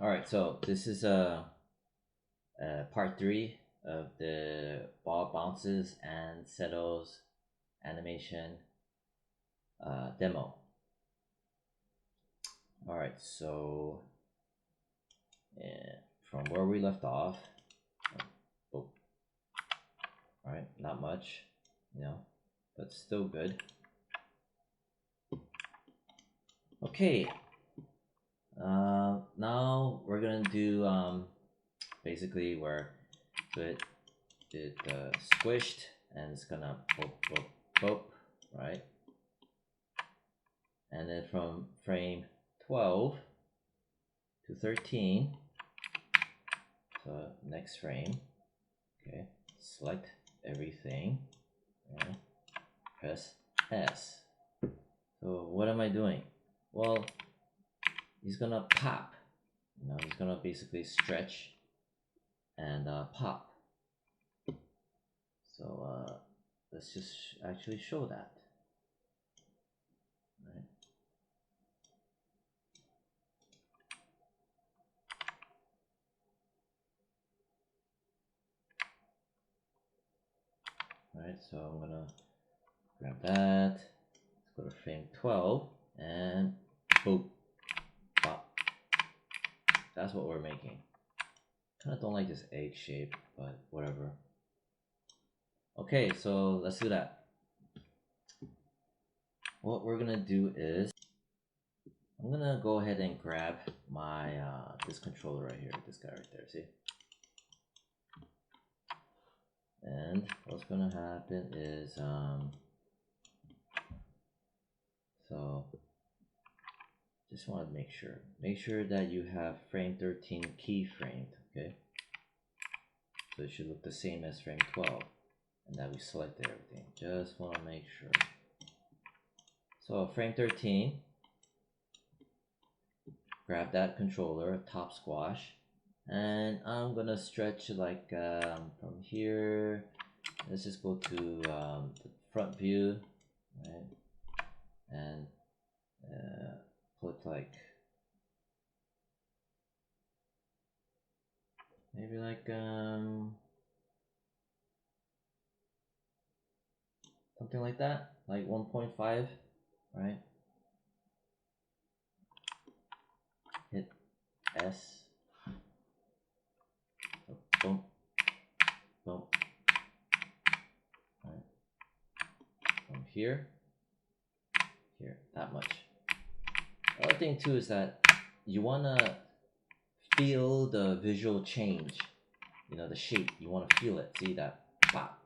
All right, so this is part three of the ball bounces and settles animation demo. All right, so from where we left off, oh, all right, not much, but still good. Okay, now we're gonna do basically where it squished and it's gonna pop, right? And then from frame 12 to 13, so next frame, okay, select everything, and press S. So what am I doing? Well, he's gonna pop, he's gonna basically stretch and pop. So let's just actually show that. Right. Alright, so I'm gonna grab that. Let's go to frame 12 and boop, pop. That's what we're making. Kind of don't like this egg shape, but whatever. Okay, so let's do that. What we're gonna do is I'm gonna go ahead and grab my this controller right here, this guy right there, see? And what's gonna happen is so just want to make sure that you have frame 13 keyframed, okay? So it should look the same as frame 12 and that we selected everything. Just want to make sure. So frame 13, grab that controller, top squash, and I'm gonna stretch like from here. Let's just go to the front view, right? And put like maybe like something like that, like 1.5, right? Hit S. Boom, boom. Right. From here, that much. The other thing too is that you wanna feel the visual change. The shape. You wanna feel it. See that pop,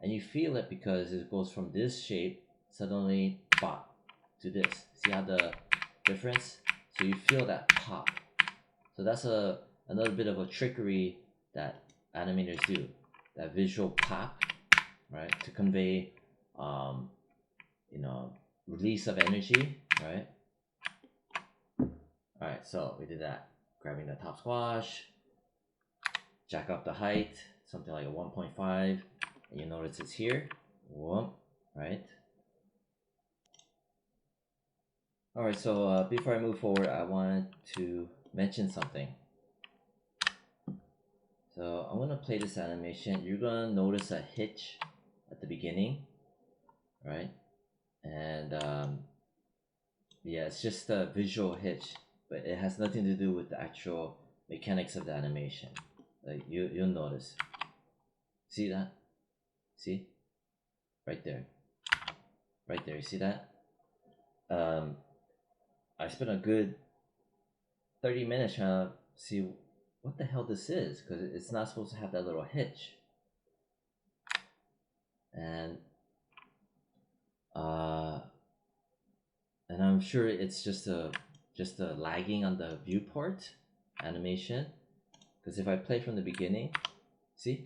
and you feel it because it goes from this shape suddenly pop to this. See how the difference? So you feel that pop. So that's another bit of a trickery that animators do. That visual pop, right, to convey release of energy, right? Alright, so we did that. Grabbing the top squash, jack up the height, something like a 1.5, and you notice it's here. Whoop, right? Alright, so before I move forward, I wanted to mention something. So I'm gonna play this animation. You're gonna notice a hitch at the beginning, right? And yeah, it's just a visual hitch, but it has nothing to do with the actual mechanics of the animation. Like you'll notice. See that? See? Right there. Right there. You see that? I spent a good 30 minutes trying to see what the hell this is, because it's not supposed to have that little hitch. And I'm sure it's just a lagging on the viewport animation, because if I play from the beginning, see,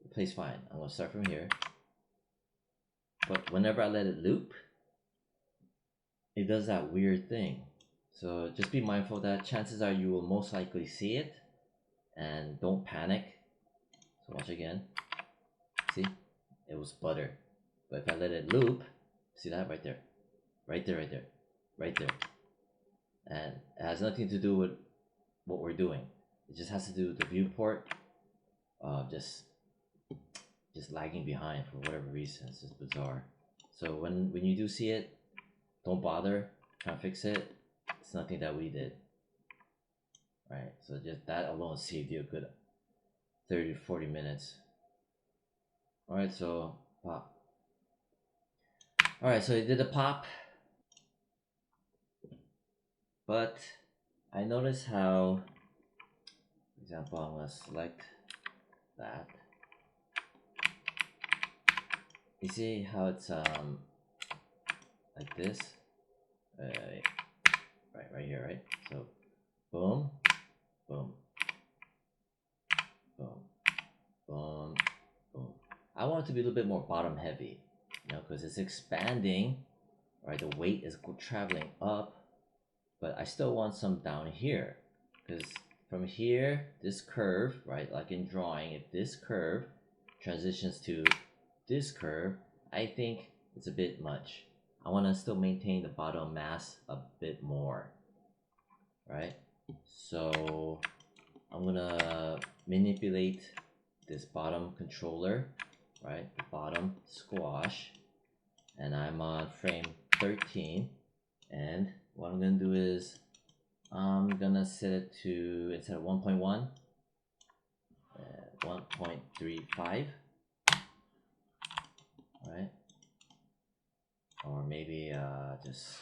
it plays fine. I'm gonna start from here, but whenever I let it loop, it does that weird thing. So just be mindful of that. Chances are you will most likely see it, and don't panic. So watch again. See, it was butter, but if I let it loop, see that right there, right there, right there, right there, and it has nothing to do with what we're doing. It just has to do with the viewport just lagging behind for whatever reason. It's just bizarre. So when you do see it, don't bother trying to fix it. It's nothing that we did. Right, so just that alone saved you a good 30 to 40 minutes. Alright, so pop. Alright, so it did a pop. But I noticed how, for example, I'm gonna select that. You see how it's like this? Right here, right? So boom, boom, boom, boom, boom. I want it to be a little bit more bottom heavy, you know, because it's expanding, right? The weight is traveling up, but I still want some down here, because from here, this curve, right? Like in drawing, if this curve transitions to this curve, I think it's a bit much. I want to still maintain the bottom mass a bit more, right? So I'm gonna manipulate this bottom controller, right? The bottom squash, and I'm on frame 13, and what I'm gonna do is I'm gonna set it to, instead of 1.1, 1.35, right? Or maybe just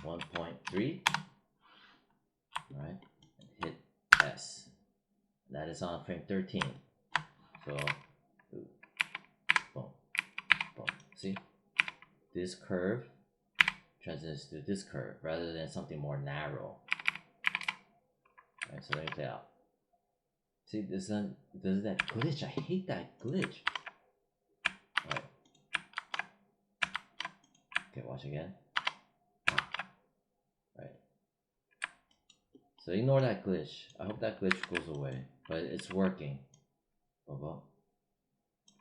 1.3, right? And hit S. That is on frame 13. So, boom, boom. See? This curve transitions to this curve rather than something more narrow. Right, so let me play out. See, does that glitch? I hate that glitch. Alright. Okay, watch again. Right. So ignore that glitch. I hope that glitch goes away. But it's working.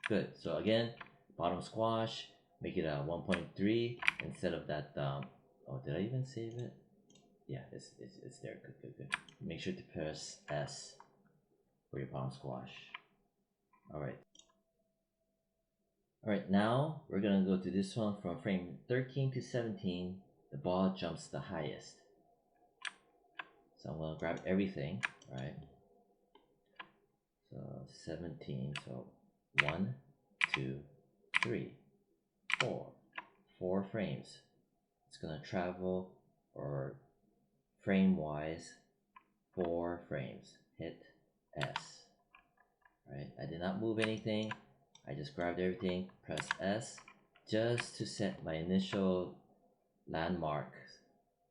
Good. So again, bottom squash, make it a 1.3 instead of that. Oh, did I even save it? Yeah, it's there. Good. Make sure to press S for your bottom squash. Alright. Alright, now we're gonna go to this one from frame 13 to 17. The ball jumps the highest. So I'm gonna grab everything, right? So 17, so 1, 2, 3, 4. 4 frames. It's gonna travel, or frame wise, 4 frames. Hit S. Right? I did not move anything. I just grabbed everything, press S, just to set my initial landmark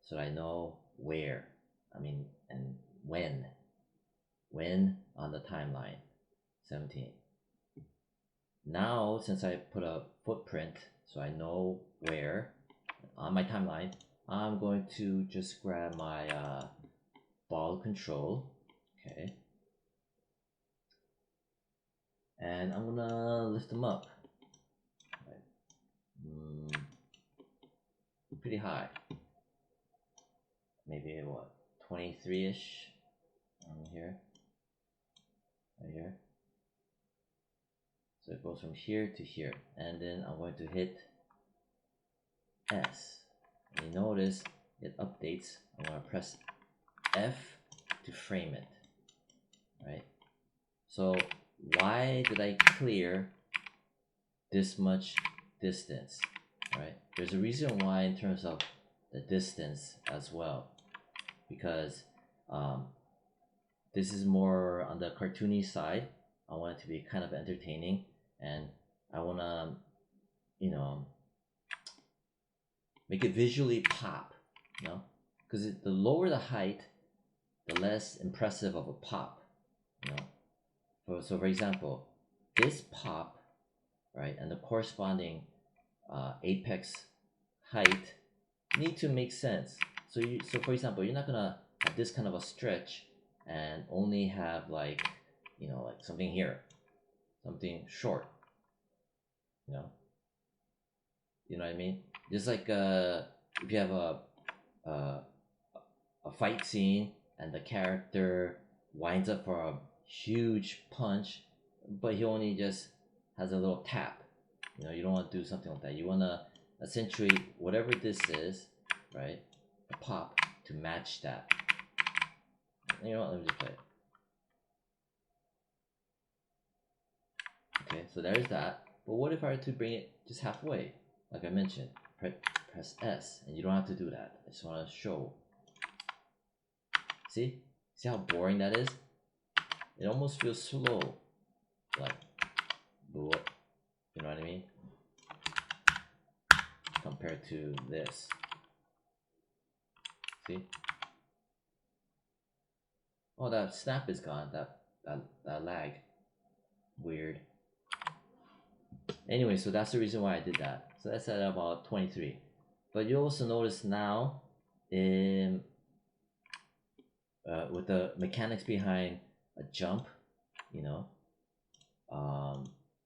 so I know where, and when on the timeline. 17. Now, since I put a footprint so I know where on my timeline, I'm going to just grab my ball control, okay, and I'm gonna lift them up, right. Pretty high, maybe what, 23-ish on here, right here. So it goes from here to here, and then I'm going to hit S. And you notice it updates. I'm going to press F to frame it, right? So why did I clear this much distance, right? There's a reason why in terms of the distance as well, because this is more on the cartoony side. I want it to be kind of entertaining, and I want to, make it visually pop, because the lower the height, the less impressive of a pop, So for example, this pop, right, and the corresponding apex height need to make sense. So for example, you're not gonna have this kind of a stretch and only have like something here, something short, you know what I mean? Just like if you have a fight scene and the character winds up for a huge punch, but he only just has a little tap. You don't want to do something like that. You want to accentuate whatever this is, right? A pop to match that. You know what? Let me just play it. Okay, so there's that. But what if I were to bring it just halfway? Like I mentioned, press S, and you don't have to do that. I just want to show. See how boring that is? It almost feels slow, like, you know what I mean? Compared to this. See? Oh, that snap is gone. That lag. Weird. Anyway, so that's the reason why I did that. So that's at about 23. But you also notice now, with the mechanics behind a jump,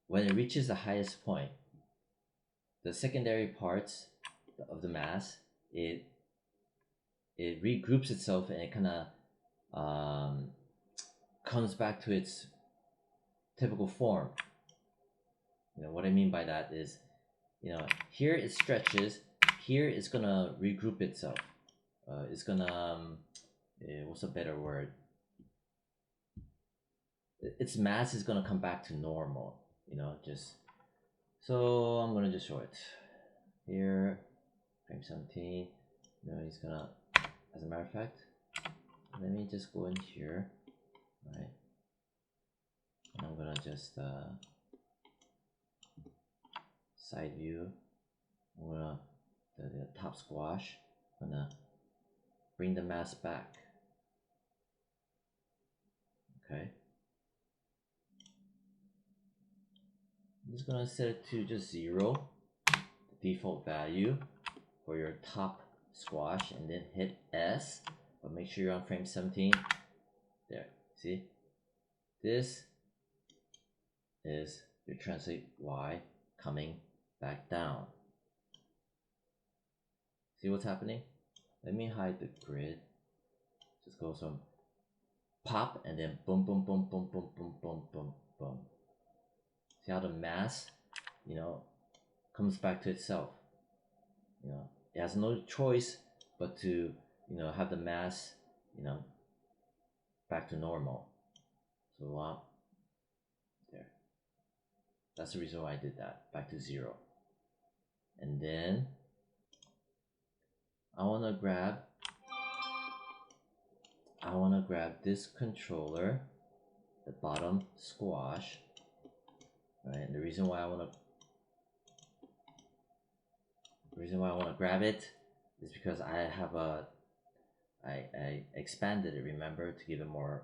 when it reaches the highest point, the secondary parts of the mass, it regroups itself, and it kind of comes back to its typical form. What I mean by that is, here it stretches, here it's gonna regroup itself. It's gonna what's a better word? Its mass is gonna come back to normal. Just so I'm gonna just show it here. Frame 17. He's gonna, as a matter of fact, let me just go in here, right? And I'm gonna just side view. I'm gonna the top squash. I'm gonna bring the mass back. Okay. I'm just gonna set it to just 0, the default value for your top squash, and then hit S. But make sure you're on frame 17. There. See? This is your translate Y coming back down. See what's happening? Let me hide the grid. Just go some pop, and then boom, boom, boom, boom, boom, boom, boom, boom, boom. See how the mass, comes back to itself. It has no choice but to, have the mass, back to normal. So there. That's the reason why I did that. Back to 0. And then I wanna grab this controller, the bottom squash, right? And the reason why I wanna grab it is because I have I expanded it, remember, to give it more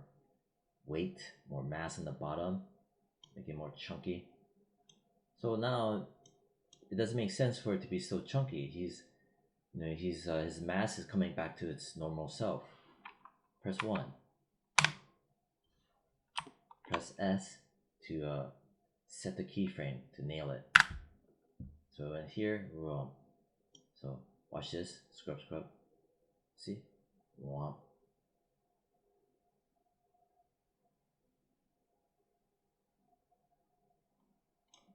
weight, more mass in the bottom, make it more chunky. So now it doesn't make sense for it to be so chunky. His mass is coming back to its normal self. Press 1. Press S to set the keyframe to nail it. So in here, wrong. So watch this. Scrub. See? Womp.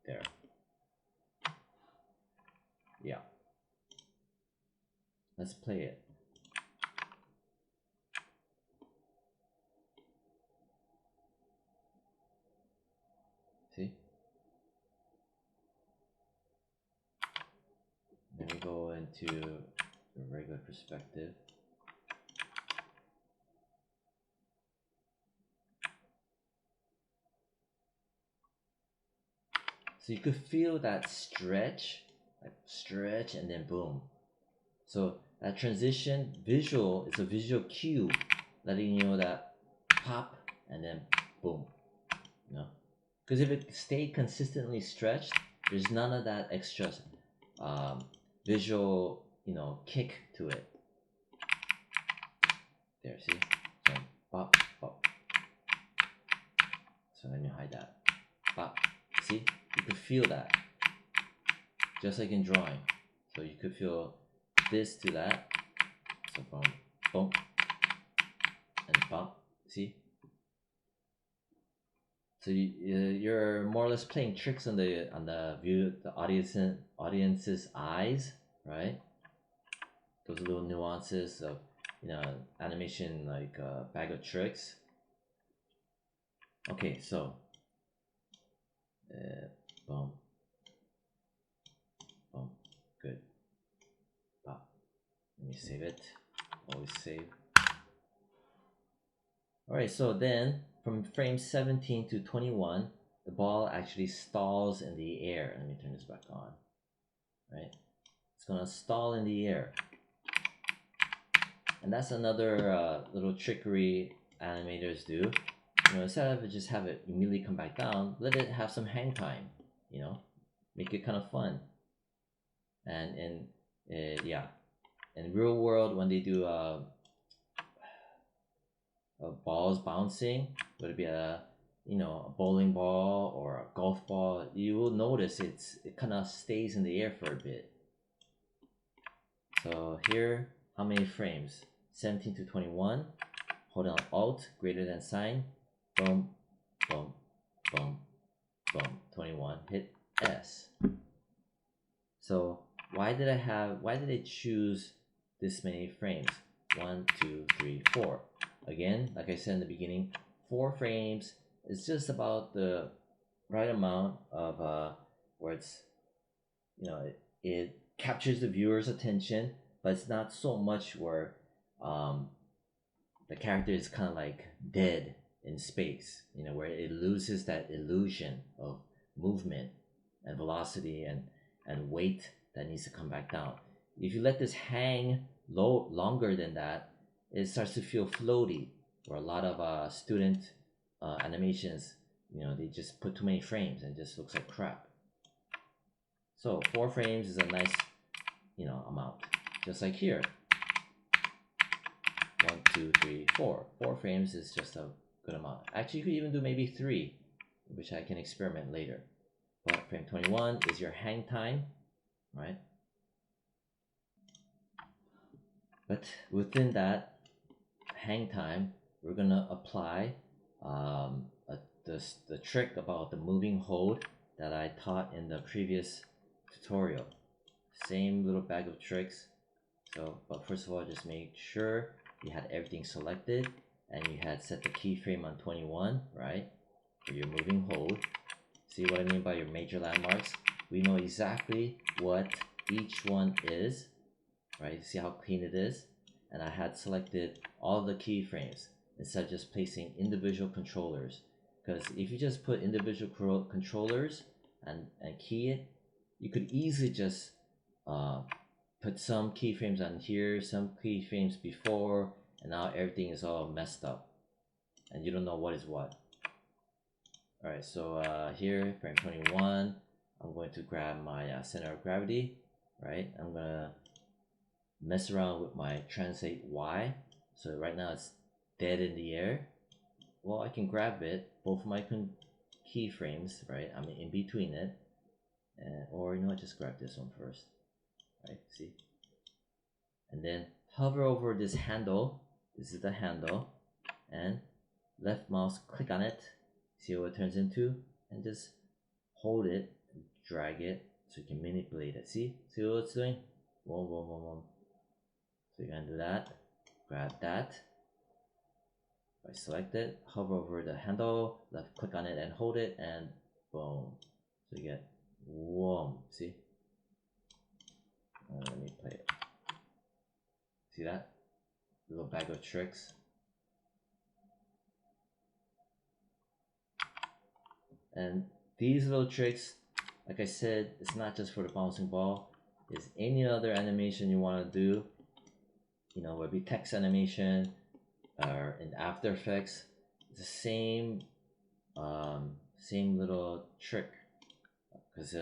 There. Yeah. Let's play it. See? Then we go into the regular perspective. So you could feel that stretch, and then boom. So that transition visual is a visual cue, letting you know that pop and then boom. Because if it stayed consistently stretched, there's none of that extra visual, kick to it. There, see? So pop. So let me hide that. Pop. See? You could feel that. Just like in drawing. So you could feel this to that. So from boom. and bump. See? So you're more or less playing tricks on the view, the audience's eyes, right? Those little nuances of, you know, animation, like bag of tricks. Okay, so boom, boom, good. Pop. Let me save it. Always save. All right, so then from frame 17 to 21, the ball actually stalls in the air. Let me turn this back on. Right, it's gonna stall in the air. And that's another little trickery animators do. You know, instead of just have it immediately come back down, let it have some hang time. You know, make it kind of fun. And yeah, in real world, when they do balls bouncing, whether it be a a bowling ball or a golf ball, you will notice it kind of stays in the air for a bit. So here, how many frames? 17 to 21. Hold down Alt, greater than sign. Boom, boom, boom, boom. 21. Hit S. So why did I choose this many frames? 1, 2, 3, 4. Again, like I said in the beginning, 4 frames is just about the right amount of where it's, it captures the viewer's attention, but it's not so much where the character is kind of like dead in space, where it loses that illusion of movement and velocity and weight that needs to come back down. If you let this hang longer than that, it starts to feel floaty. Where a lot of student animations, they just put too many frames and it just looks like crap. So 4 frames is a nice, amount. Just like here, 1, 2, 3, 4. 4 frames is just a good amount. Actually, you could even do maybe 3, which I can experiment later. But frame 21 is your hang time, right? But within that hang time, we're gonna apply the trick about the moving hold that I taught in the previous tutorial. Same little bag of tricks. So, but first of all, just make sure you had everything selected and you had set the keyframe on 21, right? For your moving hold. See what I mean by your major landmarks? We know exactly what each one is, right? See how clean it is? And I had selected all the keyframes instead of just placing individual controllers. Because if you just put individual controllers and key it, you could easily just put some keyframes on here, some keyframes before, and now everything is all messed up. And you don't know what is what. Alright, so here, frame 21, I'm going to grab my center of gravity, right? I'm going to mess around with my translate Y. So right now it's dead in the air. Well, I can grab it, both of my keyframes, right? I'm in between it. Or, just grab this one first, right? See? And then hover over this handle. This is the handle. And left mouse, click on it. See what it turns into? And just hold it, drag it, so you can manipulate it. See what it's doing? Boom, boom, boom, boom. So you're gonna do that. Grab that. I select it, hover over the handle, left click on it and hold it, and boom. So you get whoom. See? Let me play it. See that? Little bag of tricks. And these little tricks, like I said, it's not just for the bouncing ball. It's any other animation you want to do. Whether it be text animation or in After Effects, it's the same little trick. Because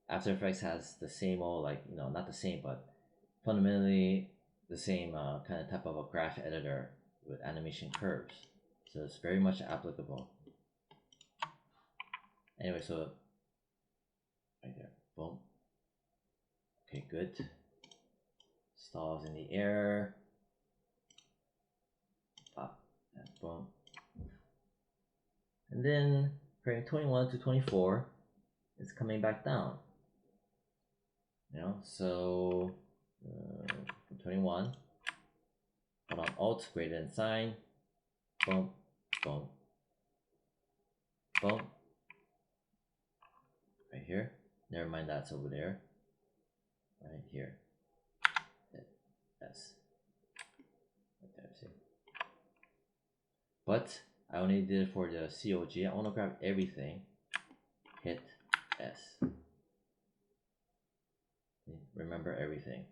After Effects has the same old, not the same, but fundamentally the same kind of type of a graph editor with animation curves. So it's very much applicable. Anyway, so right there, boom. Okay, good. Stalls in the air. Pop. Boom. And then frame 21 to 24, it's coming back down. You know, so from 21, hold on, Alt, greater than sign, boom, boom, boom. Right here. Never mind, that's over there. Right here. Hit S. Right there, see. But I only did it for the COG. I want to grab everything. Hit S. Remember everything.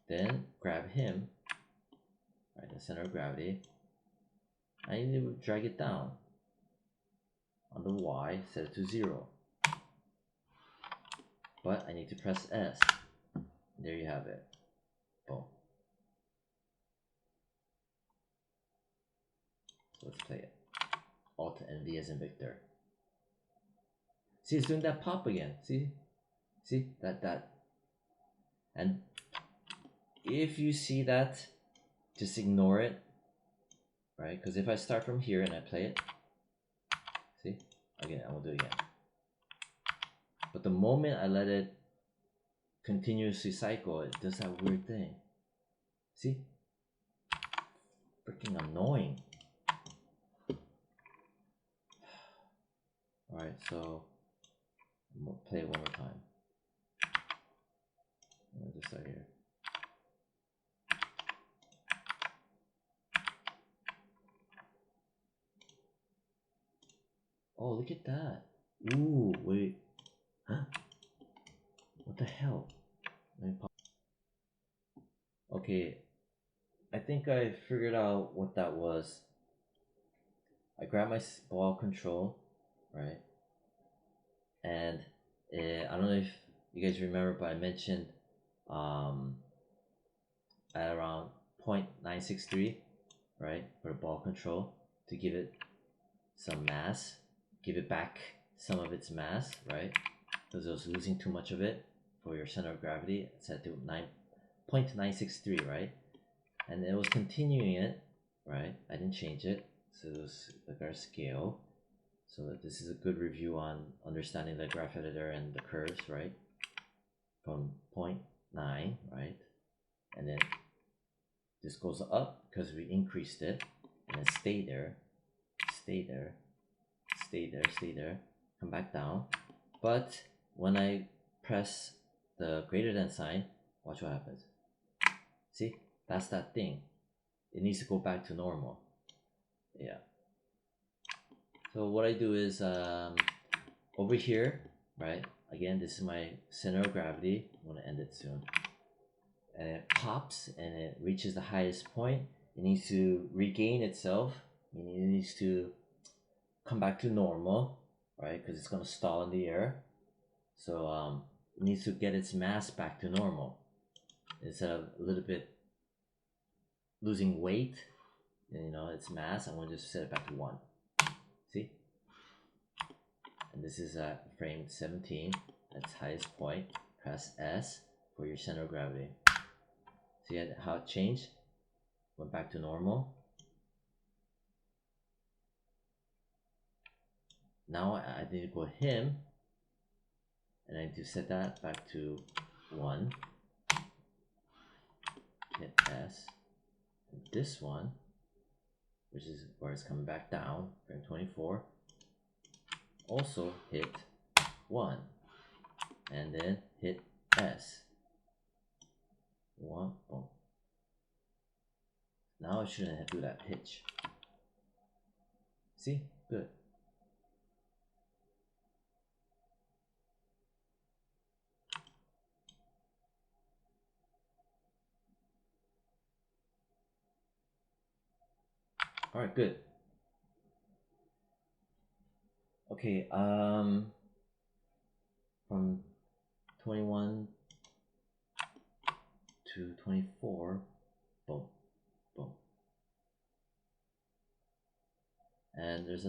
Then grab him. Right, the center of gravity. I need to drag it down. On the Y, set it to 0. But I need to press S. There you have it. Boom. So let's play it. Alt and V as in Victor. See, it's doing that pop again. See? See? That. And if you see that, just ignore it. Right? Because if I start from here and I play it, see? Again, I will do it again. But the moment I let it continuously cycle, it does that weird thing. See? Freaking annoying. Alright, so I'm gonna play it one more time. I'm gonna just start here. Oh, look at that. Ooh, wait. Huh? What the hell? Let me pop. Okay, I think I figured out what that was. I grabbed my ball control, right? And I don't know if you guys remember, but I mentioned at around 0.963, right, for the ball control, to give it some mass, give it back some of its mass, right? Because it was losing too much of it for your center of gravity. It's set to 0.963, right? And it was continuing it, right? I didn't change it, so it was like our scale. So this is a good review on understanding the graph editor and the curves, right? From 0.9, right? And then this goes up because we increased it, and then stay there, stay there, stay there, stay there, come back down. But when I press the greater than sign, watch what happens. See, that's that thing. It needs to go back to normal. Yeah. So what I do is over here, right? Again, this is my center of gravity. I'm gonna end it soon. And it pops and it reaches the highest point. It needs to regain itself. Meaning it needs to come back to normal, right? Because it's gonna stall in the air. So it needs to get its mass back to normal instead of a little bit losing weight. You know, its mass. I'm gonna just set it back to 1. See? And this is at frame 17, at its highest point. Press S for your center of gravity. See how it changed? Went back to normal. Now I need to go him, and I need to set that back to 1. Hit S. And this one, which is where it's coming back down, frame 24, also hit 1. And then hit S. 1, boom. Now I shouldn't have to do that hitch. See? Good. Alright, good. Okay, from 21 to 24, boom, boom. And there's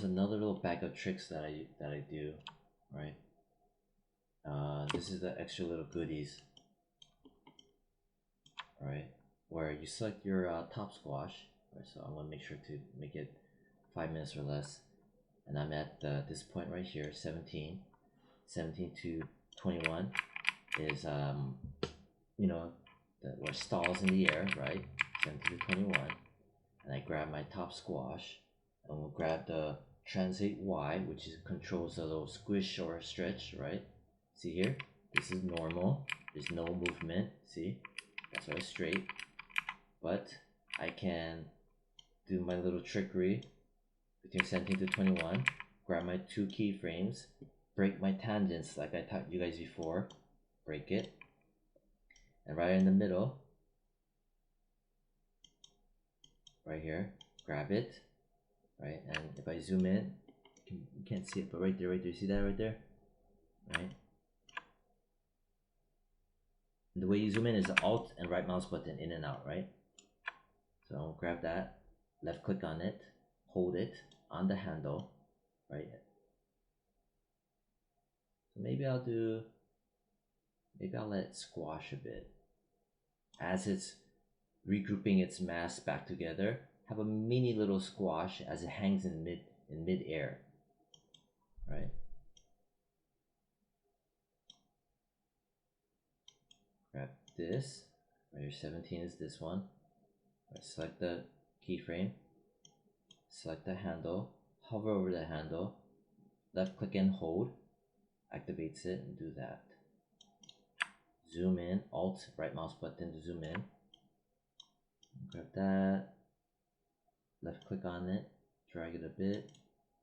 another little bag of tricks that I do, right? This is the extra little goodies, right? where you select your top squash. Right, so I want to make sure to make it 5 minutes or less. And I'm at this point right here, 17 to 21 is you know, where stalls in the air, right? 17 to 21. And I grab my top squash, and we'll grab the translate Y, which controls the little squish or stretch, right? See here, this is normal, there's no movement, see? That's why it's straight. But I can do my little trickery between 17 to 21, grab my 2 keyframes, break my tangents like I taught you guys before, break it, and right in the middle, right here, grab it, right? And if I zoom in, you can't see it, but right there, see that right there, right? And the way you zoom in is the Alt and right mouse button, in and out, right? So I'll grab that, left click on it, hold it on the handle, right? So maybe I'll let it squash a bit. As it's regrouping its mass back together, have a mini little squash as it hangs in mid-air, right? Grab this, right here, 17 is this one. Right, select the keyframe, select the handle, hover over the handle, left click and hold, activates it, and do that. Zoom in, Alt, right mouse button to zoom in. Grab that, left click on it, drag it a bit.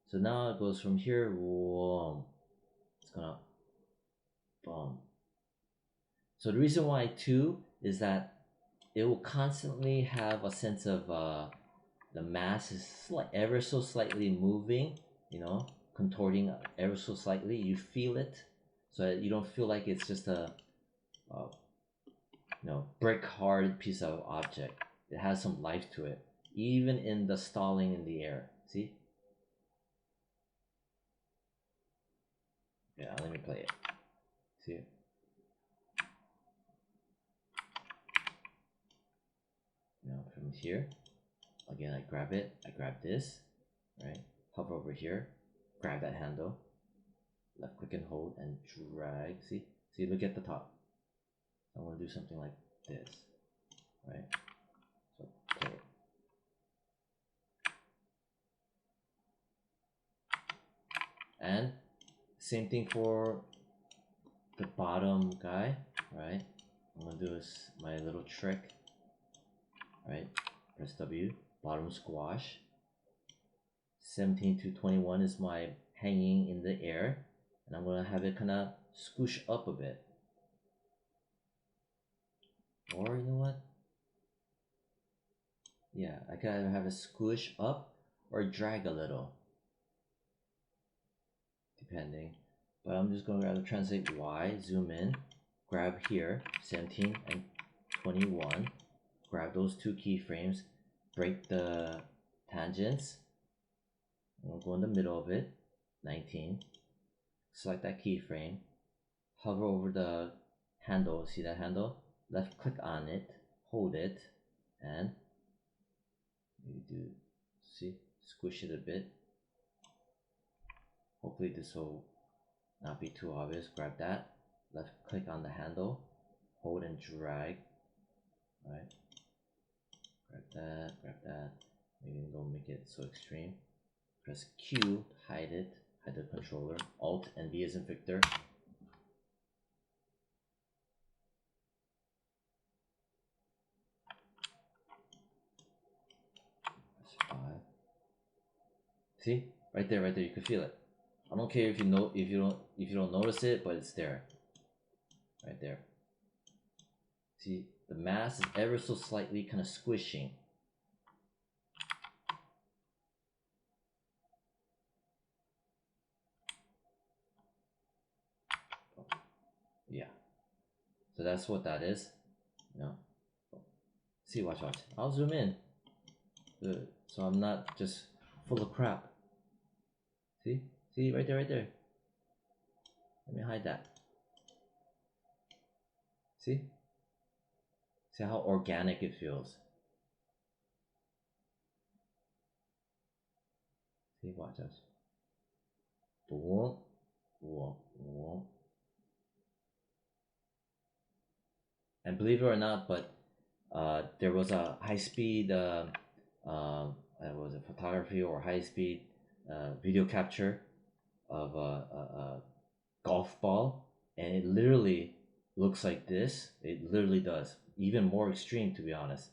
So now it goes from here, whoa, it's gonna, boom. So the reason why 2 is that it will constantly have a sense of the mass is ever so slightly moving, you know, contorting ever so slightly. You feel it, so that you don't feel like it's just a you know, brick hard piece of object. It has some life to it, even in the stalling in the air. See? Yeah, let me play it. See it? You know, from here, again, I grab it, I grab this, right? Hover over here, grab that handle, left click and hold, and drag. See? Look at the top. I want to do something like this, right? So play it. And same thing for the bottom guy, right? I'm gonna do is my little trick, right? Press W, bottom squash. 17 to 21 is my hanging in the air, and I'm gonna have it kind of scoosh up a bit. Or you know what? Yeah, I can either have it squish up or drag a little, depending. But I'm just going to rather translate Y, zoom in, grab here, 17 and 21, grab those 2 keyframes, break the tangents, I'm going to go in the middle of it, 19, select that keyframe, hover over the handle, see that handle? Left click on it, hold it, and maybe do, see, squish it a bit. Hopefully this will not be too obvious. Grab that, left click on the handle, hold and drag, right? Grab that, maybe don't make it so extreme. Press Q to hide it, hide the controller, Alt and V as in Victor. That's 5. See? Right there, you can feel it. I don't care if you don't notice it, but it's there. Right there. See, the mass is ever so slightly kind of squishing. Yeah. So that's what that is. You know. See, watch. I'll zoom in. So I'm not just full of crap. See? See, right there. Let me hide that. See See how organic it feels. See, watch this. Boom, boom, boom. And believe it or not, but there was a high-speed was it photography or high-speed video capture of a golf ball, and it literally looks like this. It literally does. Even more extreme, to be honest.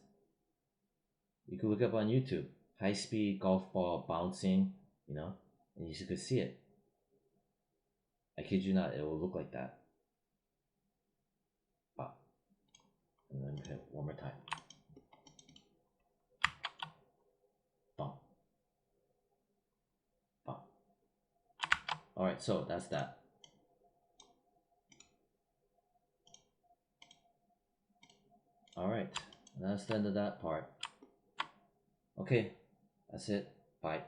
You could look up on YouTube, high-speed golf ball bouncing, you know, and you could see it. I kid you not, it will look like that. Wow. And then hit one more time. Bump. Bump. Alright, so that's that. Alright, that's the end of that part. Okay, that's it. Bye.